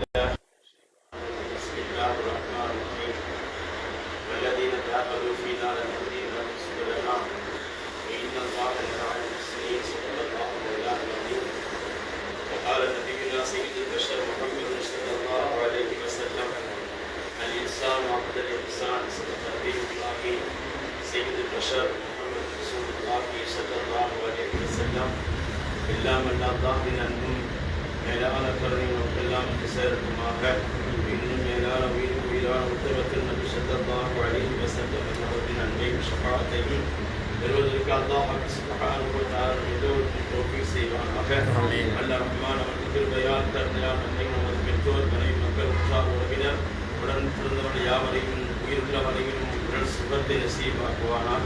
بسم الله الرحمن الرحيم والذين جاهدوا فينا لنهدينهم سبلنا وإن الله لمع المحسنين صدق الله مولانا العظيم وقال نبينا سيد البشر محمد صلى الله عليه وسلم الإنسان عبد الإحسان صدق نبي الله سيد البشر محمد رسول الله صلى الله عليه وسلم إلا من الله من النور மேலான கருணையும் எல்லாம் சேரட்டுமாக. இன்னும் மேலான உயிரான உத்தமத்தில் நபி ஸல்லல்லாஹு அலைஹி வஸல்லம் அவர்களின் அன்பையும் ஷஃபாஅத்தையும் பெறுவதற்கு அல்லாஹ் சுப்ஹானஹு வ தஆலா எல்லோருக்கும் தௌஃபீக் செய்வானாக. அல்லாஹ் ரஹ்மான் அவர்கள் கிருபையால் கருணையால் நம்மை நமது பெற்றோர் மனைவி மக்கள் உற்றார் உறவினர் உடன் பிறந்தவர்கள் யாவரையும் உயிருள்ள வரையிலும் உடல் சுகத்தை நசீபாக்குவானாக.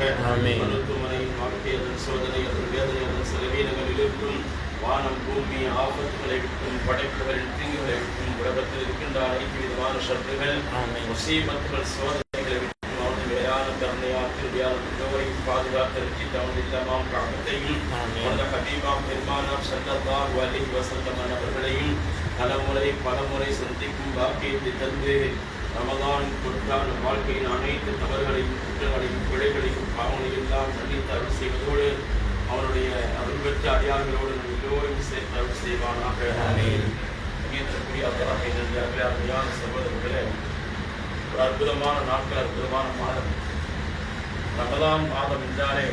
மருத்துவமனையின் வாழ்க்கை அதன் சோதனை அதன் வேதனை அதன் செலவீனங்களில் இருக்கும் வானம் பூமி ஆபத்துகளை விட்டும் படைப்புகளின் தீங்குகளை விட்டும் உலகத்தில் இருக்கின்ற அனைத்து விதமான ஷர்றுகள் முசீபத்துகள் சோதனைகளை விட்டும் அவனது நிலையான கருணையால் திருவியால் எல்லோரையும் பாதுகாத்து ரட்சித்து அவனது இல்லமாம் காப்பத்தையும் அவனது ஹபீபாம் பெருமானாம் ஸல்லல்லாஹு அலைஹி வஸல்லம் அவர்களையும் பலமுறை சந்திக்கும் பாக்கியத்தை தந்து ரமதான் பொருட்டான வாழ்க்கையின் அனைத்து தவறுகளையும் குற்றங்களையும் பிழைகளையும் பாவங்களையும் எல்லாம் மன்னித்து அருள் செய்வதோடு அவருடைய அருள் பெற்ற அடியார்களோடு எல்லோரும் சேர்த்து அருள் செய்வானாக. அருமையான சகோதரர்களே, ஒரு அற்புதமான நாட்கள், அற்புதமான மாதம் ரமதான் மாதம் என்றாலே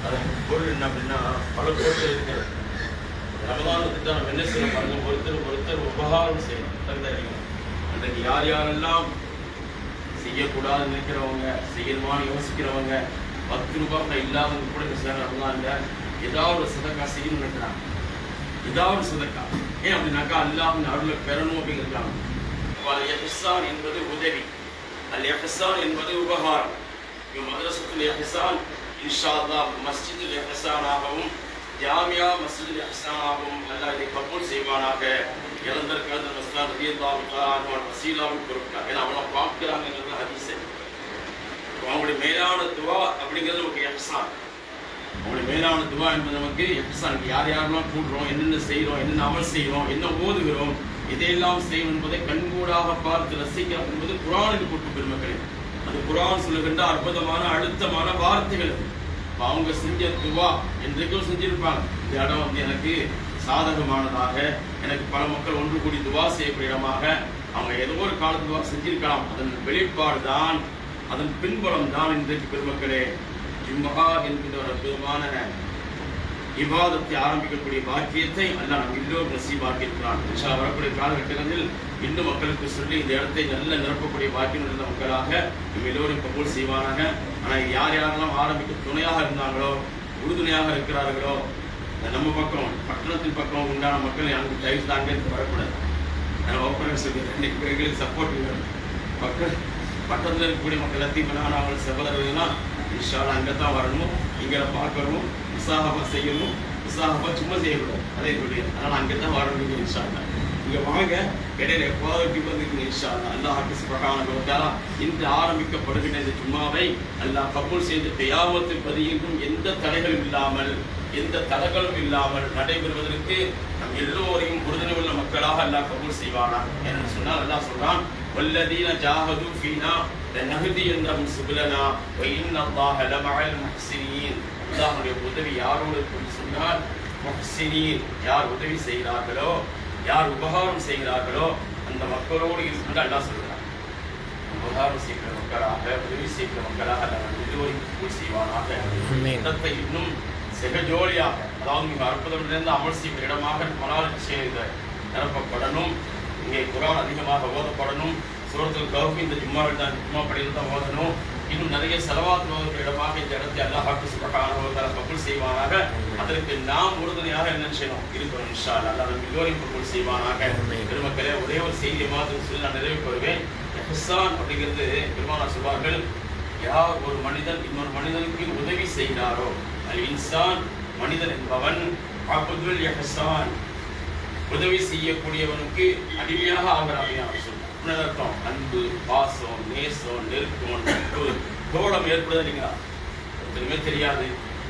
அதற்கு பொருள் என்ன அப்படின்னா பல பொருட்கள் இருக்கிறது. ரமதானுக்கு நம்ம என்ன செய்யணும் பாருங்க, ஒருத்தர் உபகாரம் செய்யணும். தகுதியும் அன்றைக்கு யார் யாரெல்லாம் செய்யக்கூடாதுன்னு நினைக்கிறவங்க, செய்யணுமான்னு யோசிக்கிறவங்க, 10 ரூபாய் இல்லாதவங்க கூட ரமதான்ல ஏதாவது ஒரு சதக்கா செய்யணும்னு நினைக்கிறாங்க. ஏதாவது சதக்கா ஏன் அப்படின்னாக்கா அல்லாஹ்வின் அருளை பெறணும் அப்படிங்கிறாங்க. அல் இஹ்சான் என்பது உதவி, அல் இஹ்சான் என்பது உபகாரம். மதரசத்துல் இஹ்சான் இன்ஷா அல்லாஹ் மஸ்ஜிதுல் இஹ்சானாகவும் ஜாமியா மஸ்ஜிதுல் இஹ்சானாகவும் அல்லாஹ் இதை கபூல் செய்வானாக. இறந்திருக்கிறது மஸ்தான் ரலியல்லாஹு தஆலா வஸீலாவின் பொறுப்பாக. ஏன்னா அவனை பார்க்கிறாங்கிறது ஹதீஸ். அவங்களுடைய மேலான துவா அப்படிங்கிறது நமக்கு இஹ்சான். அவங்களுடைய மேலான துவா என்பது நமக்கு இஹ்சான். யார் யாரெல்லாம் கூடுறோம், என்னென்ன செய்கிறோம், என்னென்ன அமல் செய்கிறோம், என்ன ஓதுகிறோம், இதையெல்லாம் செய்யும் என்பதை கண்கூடாக பார்த்து ரசிக்கிறோம் என்பது குர்ஆனில் கூட்டு பெருமக்களே. அது குர்ஆன் சொல்லுகின்ற அற்புதமான அழுத்தமான வார்த்தைகள். அவங்க செஞ்ச துவா என்றைக்கும் செஞ்சிருப்பாங்க. இந்த இடம் வந்து எனக்கு சாதகமானதாக, எனக்கு பல மக்கள் ஒன்று கூடி துவா செய்யக்கூடிய இடமாக அவங்க ஏதோ ஒரு காலத்து துவா செஞ்சிருக்கலாம். அதன் வெளிப்பாடு தான், அதன் பின்புலம் தான் இன்றைக்கு பெருமக்களே ஜும்ஆ என்கின்ற ஒரு அற்புதமான இபாதத்தை ஆரம்பிக்கக்கூடிய பாக்கியத்தை அல்லாஹ் நம்ம எல்லோரும் நசீபாக்கியிருக்கிறான். இன்ஷா அல்லாஹ் வரக்கூடிய காலகட்டங்களில் இன்னும் மக்களுக்கு சொல்லி இந்த இடத்தை நல்ல நிரப்பக்கூடிய பாக்கியம் இருந்த மக்களாக நம்ம எல்லோரும் கபூல் செய்வானாக. ஆனால் யார் யாரெல்லாம் ஆரம்பிக்க துணையாக இருந்தாங்களோ, உறுதுணையாக இருக்கிறார்களோ, நம்ம பக்கம் பட்டணத்தின் பக்கம் உண்டான மக்கள் எனக்கு தயவு தாங்க வரக்கூடாது. நான் ஓப்பனாக சொல்லிடுறேன், எங்களுக்கு சப்போர்ட் மக்கள் பட்டத்தில் இருக்கக்கூடிய மக்கள் லத்தீஃபனான அவங்க சகோதரர்கள்லாம் இன்ஷா அல்லாஹ் அங்கே தான் வரணும், இங்கே பார்க்கணும், உற்சாகமாக செய்யணும். உற்சாகமாக சும்மா செய்யக்கூடாது, அதே சொல்லி அதனால் அங்கே தான் வரணும். இன்ஷா அல்லாஹ் இங்கே வாங்க, இடையில எப்போது வந்துருக்கு இன்ஷா அல்லாஹ். அல்லாஹ் சுப்ஹானஹு வ தஆலா இன்று ஆரம்பிக்கப்படுகின்ற இந்த ஜும்மாவை அல்லாஹ் கபூல் செய்து கியாமத்து பதியும் எந்த தடைகளும் இல்லாமல், எந்த தடைகளும் இல்லாமல் நடைபெறுவதற்கு நம் எல்லோரையும் உறுதுணை உள்ள மக்களாக அல்லாஹ் கபூல் செய்வானாக. என்று சொன்னால் அல்லாஹ் சொல்றான், வல்லதீன ஜாஹது ஃபீனா லனஹ்தியன்னஹும் சுபுலனா வ இன்னல்லாஹ லமஅல் முஹ்ஸினீன். அல்லாஹ்வுடைய உதவி யாரோடு இருக்குன்னு சொன்னால் முஹ்ஸினீன், யார் உதவி செய்கிறார்களோ, யார் உபகாரம் செய்கிறார்களோ அந்த மக்களோடு இருந்து அல்லாஹ் சொல்கிறார். உபகாரம் செய்கிற மக்களாக, உதவி செய்கிற மக்களாக அல்லாஹ் எல்லோரையும் கபூல் செய்வானாக. இடத்தை இன்னும் செகஜோலியாக, அதாவது மிக அற்புதம் நிறைந்த அமல் செய்கிற இடமாக மனால் நிரப்பப்படணும். இங்கே குர்ஆன் அதிகமாக ஓதப்படணும். சூரத்துல் கஹ்ஃப் இந்த ஜும்மாவில் தான், ஜும்மா பள்ளியில் தான் ஓதணும். இன்னும் நிறைய ஸலவாத் ஓதக்கூடிய இடமாக இந்த இடத்தை அல்லாஹ் சுப்ஹானஹு வ தஆலா கபூல் செய்வானாக. அதற்கு நாம் உறுதுணையாக என்ன செய்யணும் இருக்கணும். இன்ஷா அல்லாஹ் அல்லாஹ் நம்ம எல்லோரையும் கபூல் செய்வானாக. பெருமக்களே, ஒரே ஒரு செய்தியை மாத்திரம் சொல்லி நான் நிறைவு பெறுவேன். இஹ்சான் அப்படிங்கிறது பெருமானார் சொல்வார்கள், யார் ஒரு மனிதன் இன்னொரு மனிதனுக்கு உதவி செய்கிறாரோ, அல் இன்சான் மனிதன் என்பவன் அப்துல் இஹ்சான், உதவி செய்யக்கூடியவனுக்கு அடிமையாக ஆகிறான். அர்த்தம் அன்பு, பாசம், நேசம், நெருக்கம், நட்பு, தோடம் ஏற்படுது. இல்லைங்களா, ஒருத்தருமே தெரியாது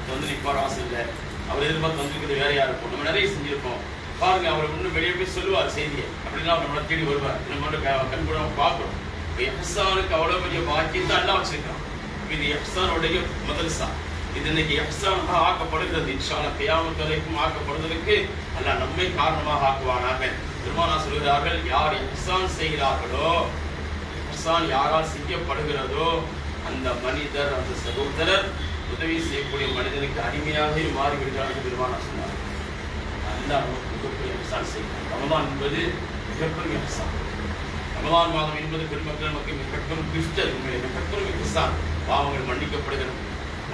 வந்து நிற்பார், ஆசை இல்லை, அவர் எதிர்பார்த்து வந்துருக்கிறது வேற யாருக்கும். நம்ம நிறைய செஞ்சிருக்கோம். பாருங்க, அவர் இன்னும் வெளியே போய் சொல்லுவார் செய்தியை, அப்படின்னா நம்மளை தேடி வருவார். நம்ம கண்கூட பார்க்கிறோம். எஹ்சானுக்கு அவ்வளவு பெரிய பாக்கியத்தை எல்லாம் வச்சிருக்கிறோம். இது எஹ்சானுடைய மதரசா. இது இன்னைக்கு எஹ்சானாக ஆக்கப்படுகிறது. இன்ஷா அல்லாஹ் கியாமத் வரைக்கும் ஆக்கப்படுவதற்கு அல்லாஹ் நம்மை காரணமாக ஆக்குவானாக. பெருமானார் சொல்கிறார்கள், யார் எஹ்சான் செய்கிறார்களோ, எஹ்சான் யாரால் செய்யப்படுகிறதோ அந்த மனிதர், அந்த சகோதரர் உதவி செய்யக்கூடிய மனிதனுக்கு அடிமையாகவே மாறிவிடுகிறார் என்று பெருமானார் சொன்னார். அல்லாஹ் நமக்கு மிகப்பெரிய எஹ்சான் செய்கிறார். ரமலான் என்பது மிகப்பெரிய எஹ்சான். ரமலான் மாதம் என்பது பெருமக்கள் நமக்கு மிகப்பெரும் கிஃப்ட். மிகப்பெரும் எஹ்சான். பாவங்கள் மன்னிக்கப்படுகிறது.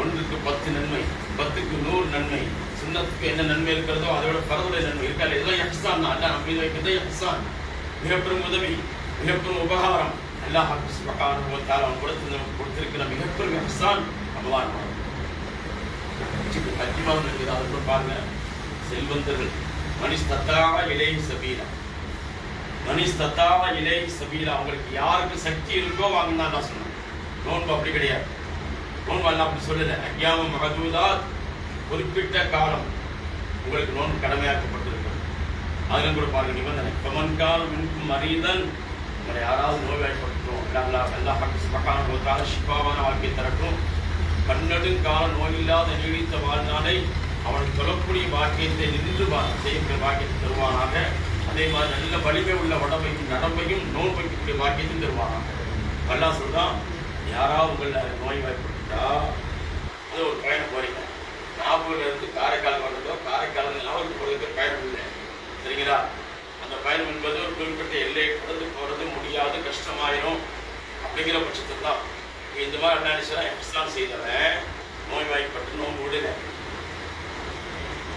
1க்கு 10 நன்மை, 10க்கு 100 நன்மை. சுன்னத்துக்கு என்ன நன்மை இருக்கிறதோ அதை விட பரவுடைய நன்மை இருக்காது. இதெல்லாம் எஹ்சான் தான். அல்லாஹ் நம்ம வைக்கிறதே எஹ்சான். மிகப்பெரும் உதவி, மிகப்பெரும் உபகாரம். அல்லாஹ் சுப்ஹானஹு வ தஆலா கொடுத்திருக்கிற மிகப்பெரும் எஹ்சான் ரமலான் மாதம். ஹஜ் மாதம் இருக்குது. அதை கூட பாருங்க. செல்வந்தர்கள் மனிஸ்தத்தா இலைஹி சபீலா, மனிஸ்தத்தா இலைஹி சபீலா, அவங்களுக்கு யாருக்கு சக்தி இருக்கோ வாங்கினா தான் சொன்னாங்க. நோன்பு அப்படி கிடையாது. நோன்பு எல்லாம் அப்படி சொல்லல. அய்யாம மஹதூதாத், குறிப்பிட்ட காலம் உங்களுக்கு நோன்பு கடமையாக்கப்பட்டிருக்கிறது. அதிலும் கூட பாருங்க நிபந்தனை, பமன்காலம் மின்கும் மரீதன், உங்களை யாராவது நோய்வாய்ப்பட்டுரும், அல்லாஹ் சுப்ஹானஹு வ தஆலா ஷிஃபாவான வாழ்க்கையை தரட்டும். பன்னெடுங்கால நோயில்லாத நீடித்த வாழ்நாளை அவன் சொல்லக்கூடிய பாக்கியத்தை நின்று செய்யக்கூடிய பாக்கியத்தை தருவானாக. அதே மாதிரி நல்ல வலிமை உள்ள உடம்பையும் நடம்பையும் நோய் வைக்கக்கூடிய பாக்கியத்தையும் தருவானாக. அல்லாஹ் சொல்றான், யாராவது உங்களை நோய்வாய்ப்பட்டா அது ஒரு பயணம் போறீங்க, நாகூர்ல இருந்து காரைக்கால் வர்றதோ காரைக்கால் நாகூர் போறதுக்கு பயணம் இல்லை, சரிங்களா? அந்த பயணம் என்பது ஒரு குறிப்பிட்ட எல்லையை கடந்து போறது முடியாது, கஷ்டமாயிரும். அப்படிங்கிற பட்சத்தில் தான் இந்த மாதிரி அண்ணாடிச்சா எக்ஸ்லாம் செய்தவன் நோய்வாய்ப்பட்டு நோன்பு விடுங்க.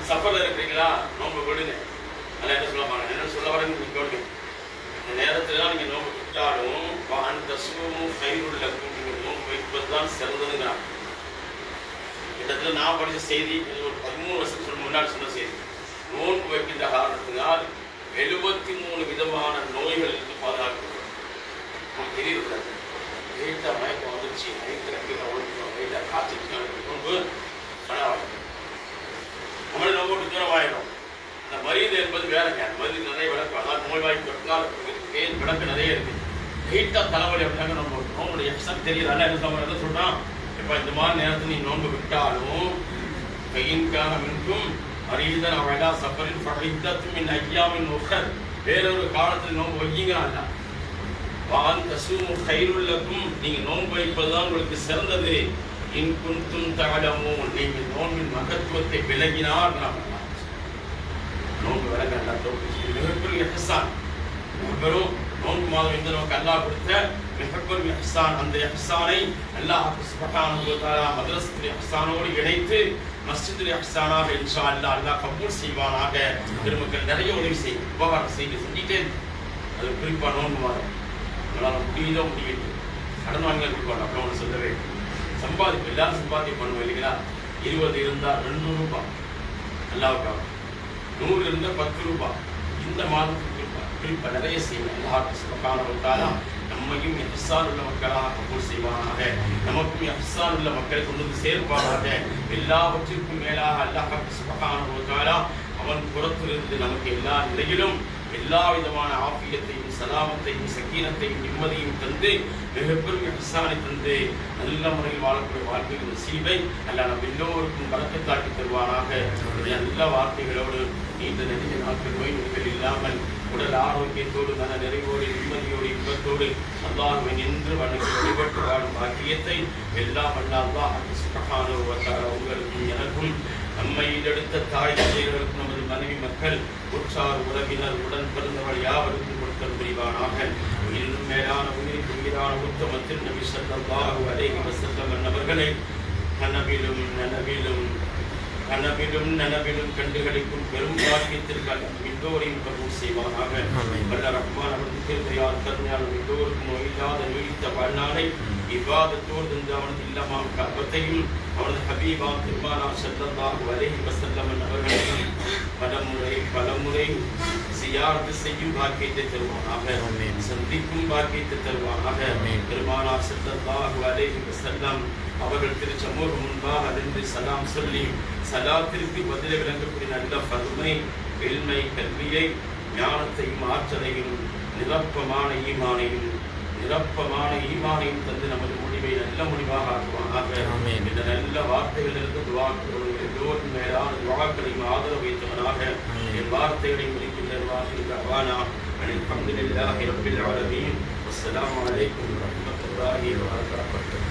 சஃபர்ல இருக்கிறீங்களா, நோன்பு விடுங்க. அதெல்லாம் என்ன சொல்ல பாருங்க, என்ன சொல்ல வரேன்னு நீங்க இந்த நேரத்துல தான் நீங்க நோன்பு விட்டாலும் அந்த சுகமும் கையுள்ள நீங்க நோன்பு வைப்பது தான் சிறந்ததுங்கிறாங்க. இடத்துல நான் படித்த செய்தி, ஒரு 13 வருஷத்துக்கு முன்னாடி சொன்ன செய்தி. நோன்பு வைக்கின்ற காரணத்தினால் 73 விதமான நோய்கள் இருந்து பாதுகாக்கப்படும். தெரியக்கூடாது. வெயிட்டா மயக்கம் வந்துருச்சு, நைட்டு ஒழிக்கணும், வெயிட்டா காய்ச்சி நோன்பு பணம் நம்மளை நோம்போட்டு தூரமாயிடும். அந்த மருந்து என்பது வேறங்க. அந்த மருந்து நிறைய விளக்கம், அதாவது நோய்வாய்ப்பட்டால் விளக்கு நிறைய இருக்கு. வெயிட்டா தலைவலி அப்படின்னாங்க நம்ம நோம்புடைய எக்ஸாம் தெரியுது. அல்ல என்ன சொல்றான், இப்போ இந்த மாதிரி நேரத்தில் நீ நோன்பு விட்டாலும் கையின்கான மின்கும் அரீதன் அவழா சஃபரின் ஃபஹித்தத்தும் மின் ஐயாமின் உஹர், வேறொரு காலத்தில் நோன்பு வைக்கிறாங்க. வான் தசூமு கைருள்ளக்கும், நீங்க நோன்பு வைப்பதுதான் உங்களுக்கு சிறந்தது. இன் குன்தும் தஅலமூன், நீங்கள் நோன்பின் மகத்துவத்தை விளங்கினால் நோன்பு விளங்க மிகப்பெரிய இஹ்சான். மிகப்பெரும் நோன்பு மாதம் இந்த நமக்கு அல்லாஹ் கொடுத்த மிகப்பெரும் இஹ்சான். அந்த இஹ்சானை அல்லாஹ் சுப்ஹானஹு வ தஆலா மദ്രസத்துல் இஹ்சானோடு இணைத்து மஸ்ஜிதுல் இஹ்சானாக இன்ஷா அல்லாஹ் அல்லாஹ் கபூல் செய்வானாக. பெருமக்கள் நிறைய உதவி செய்யும், உபகாரம் செஞ்சுட்டே. அது குறிப்பா நோன்பு மாதம் நம்மளால் முடியுதோ முடியுது, கடன் வாங்கி கொடுப்பாங்க. அப்புறம் ஒன்று சொல்லவே, சம்பாதிப்பு எல்லாரும் சம்பாத்தியம் பண்ணுவோம் இல்லைங்களா? 20 இருந்தால் 200 ரூபாய் அல்லாவுக்காக, 100 இருந்தால் 10 ரூபாய். இந்த மாதத்துக்கு குறிப்பா நிறைய செய்யணும். அல்லாஹ் சுப்ஹானஹு வ தஆலா நம்மையும் இஹ்சான் உள்ள மக்களாக கபூல் செய்வானாக. நமக்கும் இஹ்சான் உள்ள மக்களை கொண்டு வந்து சேர்ப்பானாக. எல்லாவற்றிற்கும் மேலாக அல்லாஹ் சுப்ஹானஹு வ தஆலா அவன் புறத்திலிருந்து நமக்கு எல்லா நிலையிலும் எல்லா விதமான ஆஃபியத்தையும் சலாமத்தையும் சக்கீனத்தையும் நிம்மதியும் தந்து மிகப்பெரும் இஹ்சானை தந்து நல்ல முறையில் வாழக்கூடிய வாழ்க்கையின் நசீபை அல்லாஹ் நம்ம எல்லோருக்கும் பரக்கத்தாக்கி தருவானாக. நல்ல வார்த்தைகளோடு நீண்ட நெடிய நாட்கள் நோய் நொடிகள் இல்லாமல் உடல் ஆரோக்கியத்தோடு மன நிறைவோடு நிம்மதியோடு இன்பத்தோடு அல்லாஹ்வை நின்று வணங்கி வழிபட்டு வாழும் பாக்கியத்தை எல்லாம் அல்லாஹ் சுப்ஹானஹு வ தஆலா உங்களுக்கும் எனக்கும் நம்மை எடுத்த தாய் தந்தையர்களுக்கும் நமது மனைவி மக்கள் உற்றார் உறவினர் உடன் பிறந்தவர்கள் யாவருக்கும் கொடுத்தல் புரிவானாக. இன்னும் மேலான உயிருக்கு உயிரான உத்தமத்தில் நபி ஸல்லல்லாஹு அலைஹி வஸல்லம் அன்னவர்களை கனவிலும் நனவிலும் கண்டுகளிக்கும் பெரும் பாக்கியத்திற்கு எல்லோரையும் கபூல் செய்வானாக. வல்ல ரஹ்மான் அவரது திருமையால் கருணையால் எல்லோருக்கும் நோயில்லாத நீடித்த வாழ்நாளை இவ்வாதத்தோடு தந்து அவனது இல்லமாம் கபத்தையும் அவனது ஹபீபாம் பெருமானார் ஸல்லல்லாஹு அலைஹி வஸல்லம் அவர்களையும் பலமுறை ஜியாரத்து செய்யும் பாக்கியத்தை தருவானாக, சந்திக்கும் பாக்கியத்தை தருவானாக. பெருமானார் ஸல்லல்லாஹு அலைஹி வஸல்லம் அவர்கள் திருச்சமூக முன்பாக நின்று சலாம் சொல்லி சலாத்திற்கு பதிலை விளங்கக்கூடிய நல்ல பருமை வெண்மை கல்வியை ஞானத்தையும் ஆற்றலையும் நிரப்பமான ஈமானையும் தந்து நமது முடிவை நல்ல முடிவாக ஆக்குவானாக. இந்த நல்ல வார்த்தைகளிலிருந்து துவாக்களோடு எல்லோரும் மேலான துவாக்களையும் ஆதரவு வைத்தவனாக என் வார்த்தைகளை முடிக்கின்றவானா. அல்ஹம்துலில்லாஹி ரப்பில் ஆலமீன். அஸ்ஸலாமு அலைக்கும் வரஹ்மத்துல்லாஹி வபரகாத்துஹு.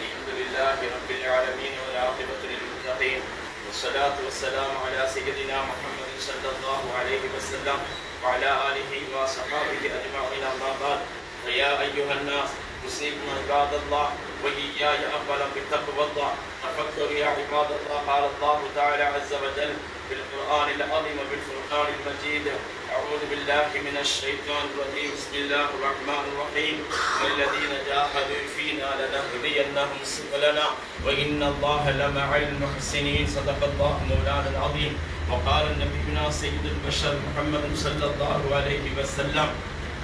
الحمد لله رب العالمين والعاقبة للمتقين والصلاة والسلام على سيدنا محمد صلى الله عليه وسلم وعلى آله وصحابه أجمعين. أما بعد، فيا أيها الناس أوصيكم عباد الله وإياي أولا بتقوى الله. تفكروا يا عباد الله. قال الله تعالى عز وجل في القرآن العظيم وبالفرقان المجيد: أعوذ بالله من الشيطان الرجيم. بسم الله الرحمن الرحيم: والذين جاهدوا فينا لنهدينهم سبلنا وإن الله لمع المحسنين. صدق الله مولانا العظيم. وقال نبينا سيد البشر محمد صلى الله عليه وسلم: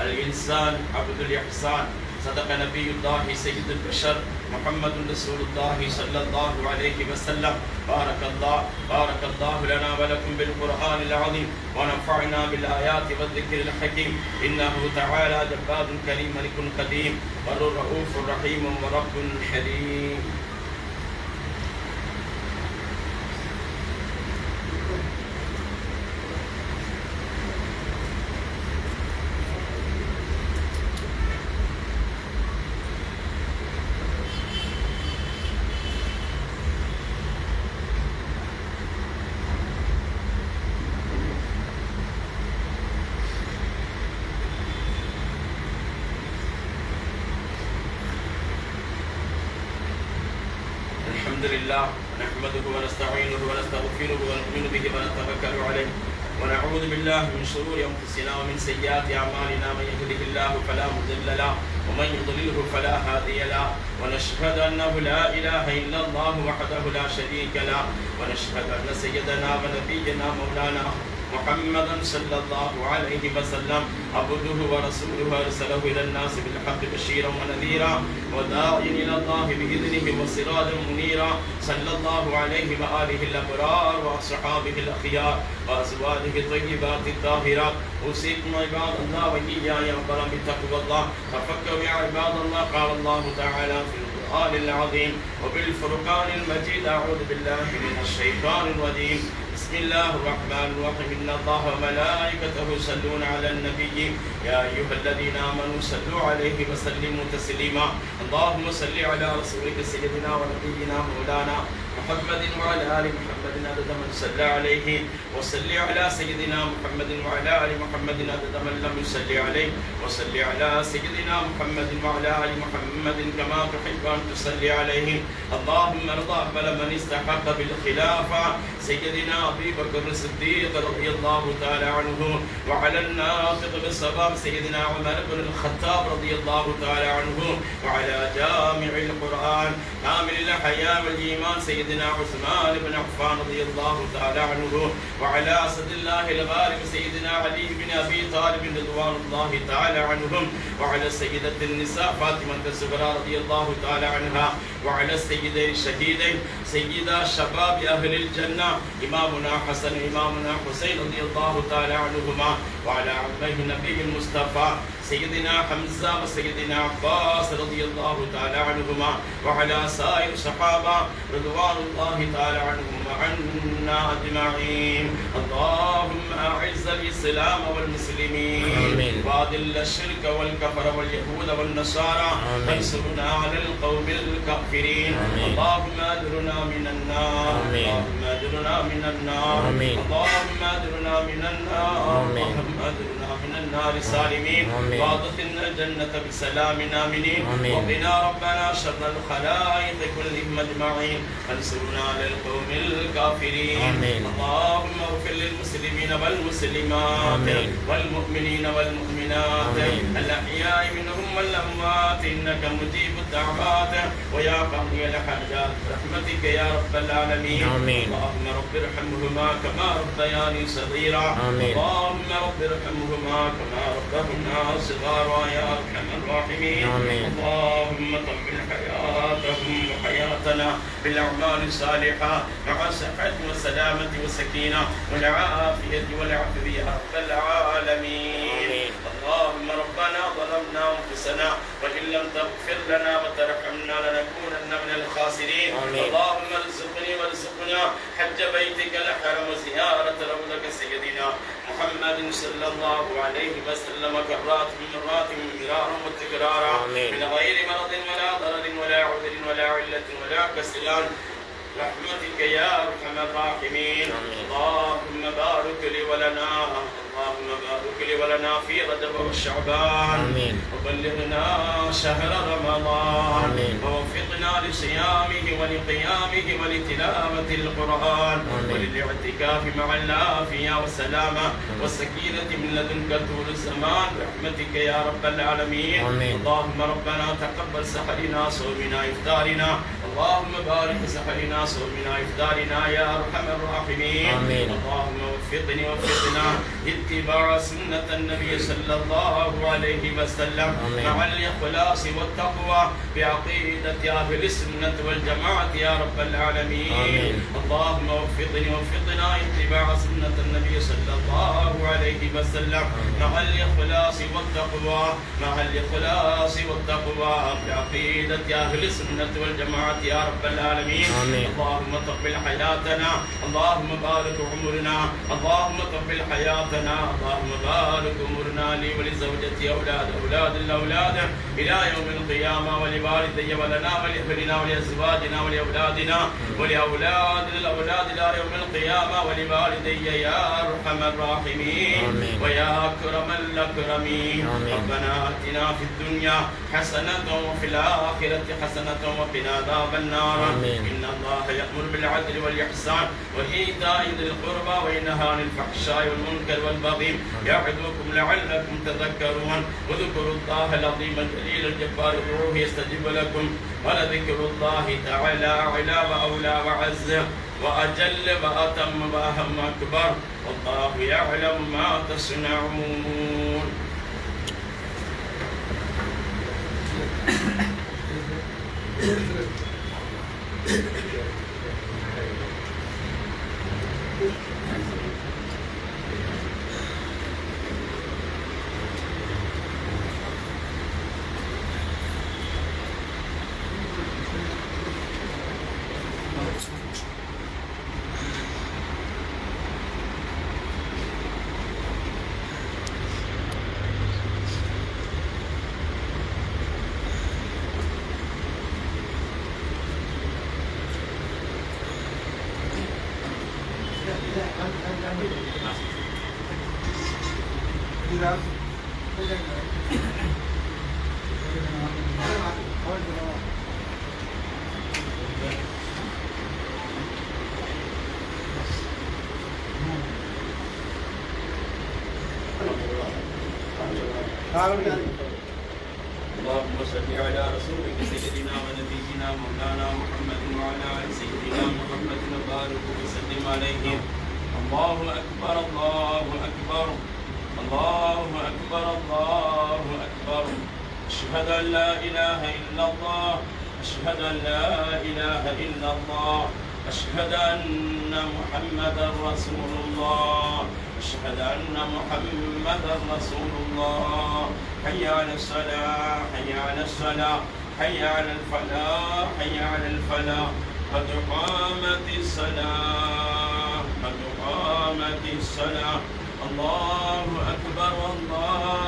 الإنسان عبد الإحسان. صدق نبي الله سيد البشر محمد رسول الله صلى الله عليه وسلم. بارك الله لنا ولكم بالقرآن العظيم ونفعنا بالآيات والذكر الحكيم. إنه تعالى جبار كريم ملك قديم بر رؤوف رحيم ورب حليم. الحمد لله نحمده ونستعينه ونستغفره ونؤمن به ونتوكل عليه ونعوذ بالله من شرور أنفسنا ومن سيئات أعمالنا من يهده الله فلا مضل له ومن يضلله فلا هادي له ونشهد أنه لا إله إلا الله وحده لا شريك له ونشهد أن سيدنا ونبينا مولانا محمدا صلى الله عليه وسلم عبده ورسوله أرسله إلى الناس بالحق بشيرا ونذيرا وداعيا إلى الله بإذنه وسراجا منيرا صلى الله عليه وآله الأبرار وأصحابه الأخيار وأزواجه الطيبات الطاهرات أوصيكم عباد الله وإياي أولا بتقوى الله تفكروا يا عباد الله قال الله تعالى في القرآن العظيم وبالفرقان المجيد أعوذ بالله من الشيطان الرجيم بسم الله الرحمن الرحيم إن الله وملائكته يصلون على النبي يا أيها الذين آمنوا صلوا عليه وسلموا تسليما اللهم صل على رسولك سيدنا ونبينا مولانا محمد وعلى آل محمد عدد من صلى عليه وصل على سيدنا محمد وعلى آل محمد عدد من لم يصل عليه وصل على سيدنا محمد وعلى آل محمد كما تحب أن تصلي عليه اللهم ارضى على من استحق بالخلافة سيدنا أبي بكر الصديق رضي الله تعالى عنه وعلى الناطق بالصواب سيدنا عمر بن الخطاب رضي الله تعالى عنه وعلى جامع القرآن كامل الحياة والإيمان سيدنا عثمان بن عفان رضي الله تعالى عنه وعلى أسد الله الغالب سيدنا علي بن أبي طالب رضوان الله تعالى عنهم وعلى سيدة النساء فاطمة الزهراء رضي الله تعالى عنها وعلى السيدين الشهيدين سيدا شباب أهل الجنة إمامنا حسن إمامنا حسين رضي الله تعالى عنهما وعلى عمه النبي المصطفى سيدنا حمزة وسيدنا عباس رضي الله تعالى عنهما وعلى سائر الصحابة رضوان الله تعالى عنهم وعنا أجمعين اللهم أعز الإسلام والمسلمين وأذل الشرك والكفر واليهود والنصارى وانصرنا على القوم الكافرين اللهم أجرنا من النار اللهم أجرنا من النار اللهم أجرنا من النار اللهم أجرنا من النار سالمين وادخلنا الجنة بسلام آمنين وقنا ربنا شر الخلائق كلهم أجمعين وانصرنا على القوم الكافرين اللهم اغفر للمسلمين والمسلمات والمؤمنين والمؤمنات الأحياء منهم والأموات إنك مجيب الدعوات ويا قاضي الحاجات برحمتك يا رب العالمين اللهم رب ارحمهما كما ربياني صغيرا اللهم رب ارحمهما كما ربنا صغارا يا أرحم الراحمين اللهم طول حياتهم وحياتنا بالأعمال الصالحة مع صحة وسلامة وسكينة والعافية والعفو يا رب العالمين اللهم ربنا ظلمنا أنفسنا وإن لم تغفر لنا وترحمنا لنكونن من الخاسرين اللهم ارزقني وارزقنا حج بيتك الحرم وزيارة روضك سيدنا محمد صلى الله عليه وسلم كرات مرات مرارا وتكرارا من غير مرض ولا ضرر ولا عذر ولا علة ولا كسلان رحمتك يا أرحم الراحمين اللهم بارك لي ولنا اللهم بارك لي ولنا في رجب وشعبان وبلغنا شهر رمضان ووفقنا لصيامه ولقيامه ولتلاوة القرآن وللاعتكاف مع العافية والسلامة والسكينة من لدنك طول الزمان برحمتك يا رب العالمين اللهم ربنا تقبل سحرنا صومنا إفطارنا اللهم بارك سحرنا صومنا إفطارنا يا أرحم الراحمين اللهم وفقنا اتباع سنة النبي صلى الله عليه وسلم مع الإخلاص والتقوى بعقيدة أهل السنة والجماعة يا رب العالمين اللهم وفقنا اتباع سنة النبي صلى الله عليه وسلم مع الإخلاص والتقوى بعقيدة أهل السنة والجماعة يا رب العالمين اللهم طول حياتنا اللهم بارك عمرنا اللهم طول حياتنا اللهم بارك عمرنا لي ولزوجتي أولاد الأولاد إلى يوم القيامة ولوالدي ولنا ولأهلنا ولأزواجنا ولأولادنا ولأولاد الأولاد إلى يوم القيامة ولوالدي يا أرحم الراحمين ويا أكرم الأكرمين ربنا آتنا في الدنيا حسنة وفي الآخرة حسنة وقنا عذاب النار. إن الله يأمر بالعدل والإحسان وإيتاء ذي القربى وينهى عن الفحشاء والمنكر والبغي يعظكم لعلكم تذكرون. واذكروا الله العظيم الجليل الجبار ادعوه يستجب لكم ولذكر الله تعالى أعلى وأولى وأعز وأجل وأتم وأهم أكبر والله يعلم ما تصنعون. اللهم صل على رسولك سيدنا ونبينا مولانا محمد وعلى ال سيدنا محمد وبارك وسلم عليه. الله اكبر الله اكبر الله اكبر الله اكبر. اشهد ان لا اله الا الله اشهد ان لا اله الا الله اشهد ان محمدا رسول الله اشهد ان محمدا رسول الله. حي على الصلاة حي على الصلاة حي على الفلاح حي على الفلاح. قد قامت الصلاة قد قامت الصلاة. الله أكبر الله